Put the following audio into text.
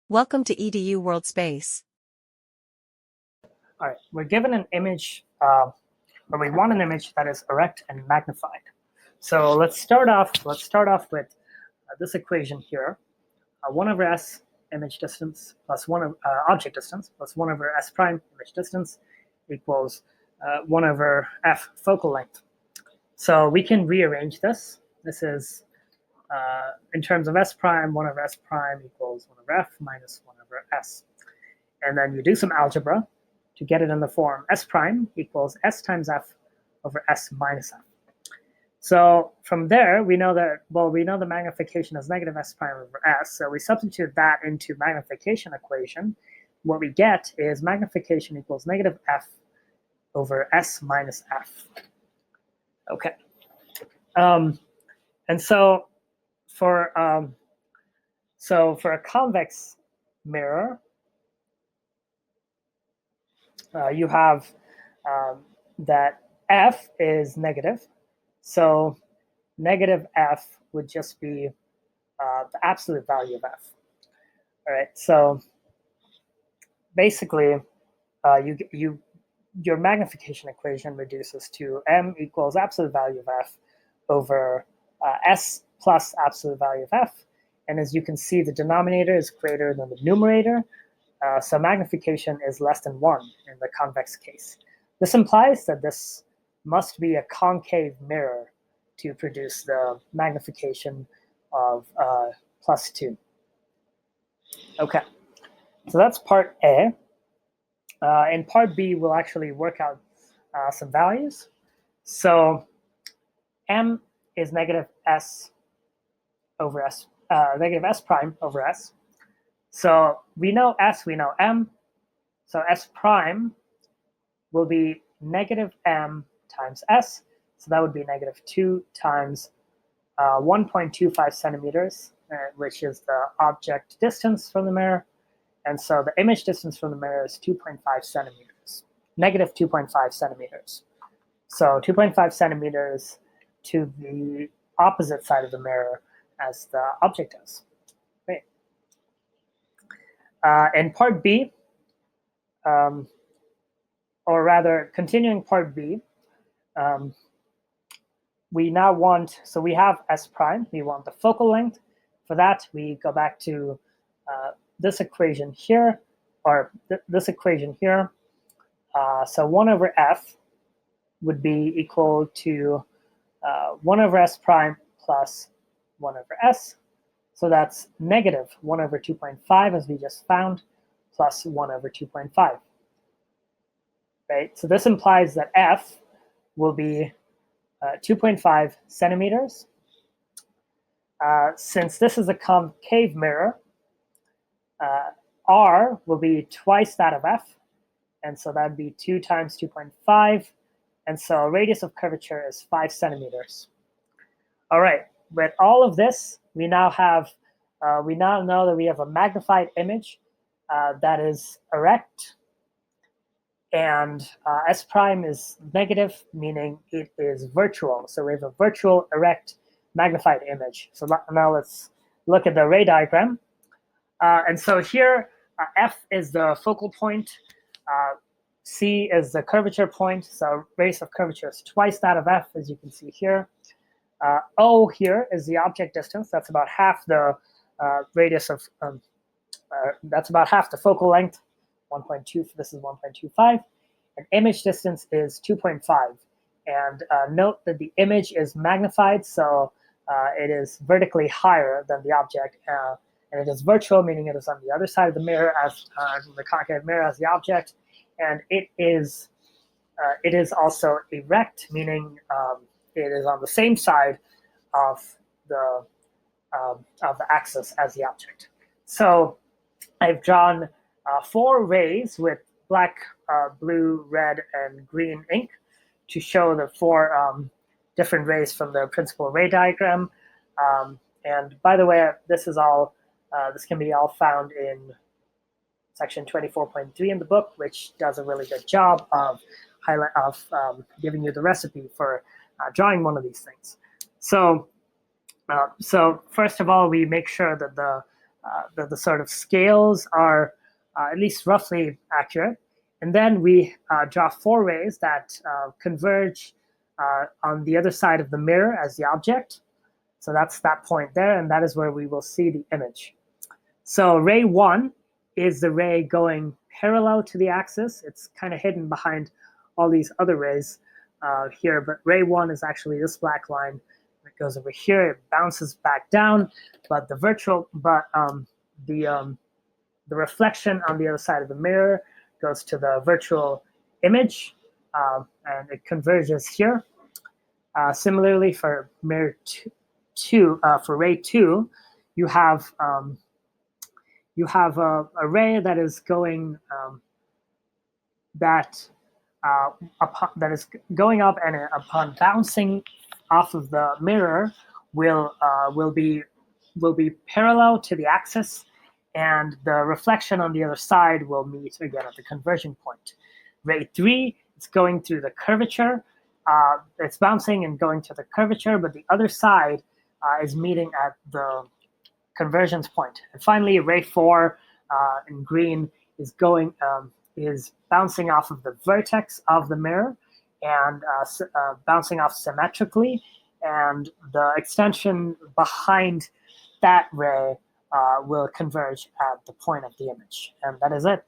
Welcome to EDU World Space. All right, we're given an image, or we want an image that is erect and magnified. So let's start off with this equation here: 1 over s image distance plus 1 over object distance plus 1 over s prime image distance equals 1 over f focal length. So we can rearrange this. This is in terms of s prime, 1 over s prime equals 1 over f minus 1 over s. And then you do some algebra to get it in the form s prime equals s times f over s minus f. So from there, we know that, well, we know the magnification is negative s prime over s. So we substitute that into magnification equation. What we get is magnification equals negative f over s minus f. Okay. And so for a convex mirror, you have that f is negative. So negative f would just be the absolute value of f. All right. So basically, your magnification equation reduces to m equals absolute value of f over s plus absolute value of f. And as you can see, the denominator is greater than the numerator. So magnification is less than 1 in the convex case. This implies that this must be a concave mirror to produce the magnification of plus 2. Okay, so that's part A. In part B, we'll actually work out some values. So m is negative s over s, negative s prime over s. So we know s, we know m. So s prime will be negative m times s. So that would be negative 2 times 1.25 centimeters, which is the object distance from the mirror. And so the image distance from the mirror is 2.5 centimeters, negative 2.5 centimeters. So 2.5 centimeters to the opposite side of the mirror as the object is. Great. In part B, or rather continuing part B, we now want, so we have s prime, we want the focal length. For that, we go back to this equation here, or this equation here. So 1 over f would be equal to 1 over s prime plus 1 over s. So that's negative 1 over 2.5, as we just found, plus 1 over 2.5. Right? So this implies that f will be 2.5 centimeters. Since this is a concave mirror, r will be twice that of f, and so that would be 2 times 2.5, and so radius of curvature is 5 centimeters. All right, with all of this, we now know that we have a magnified image that is erect, and s prime is negative, meaning it is virtual. So we have a virtual erect magnified image. So now let's look at the ray diagram. And so here, f is the focal point, c is the curvature point. So radius of curvature is twice that of f, as you can see here. O here is the object distance. That's about half the radius of, that's about half the focal length. 1.2, this is 1.25. And image distance is 2.5. And note that the image is magnified, so it is vertically higher than the object. And it is virtual, meaning it is on the other side of the mirror as the concave mirror as the object. And it is also erect, meaning it is on the same side of the axis as the object. So I've drawn 4 rays with black, blue, red, and green ink to show the 4 different rays from the principal ray diagram. And by the way, this can be all found in section 24.3 in the book, which does a really good job of giving you the recipe for drawing one of these things. So first of all, we make sure that the the sort of scales are at least roughly accurate. And then we draw 4 rays that converge on the other side of the mirror as the object. So that's that point there, and that is where we will see the image. So ray 1 is the ray going parallel to the axis. It's kind of hidden behind all these other rays here, but ray 1 is actually this black line. It goes over here, it bounces back down, but the reflection on the other side of the mirror goes to the virtual image, and it converges here. Similarly, for mirror for ray 2, you have a ray that is going that is going up, and upon bouncing off of the mirror will be parallel to the axis, and the reflection on the other side will meet again at the conversion point. Ray 3 is going through the curvature. It's bouncing and going to the curvature, but the other side is meeting at the convergence point. And finally, ray 4 in green is bouncing off of the vertex of the mirror and bouncing off symmetrically, and the extension behind that ray will converge at the point of the image. And that is it.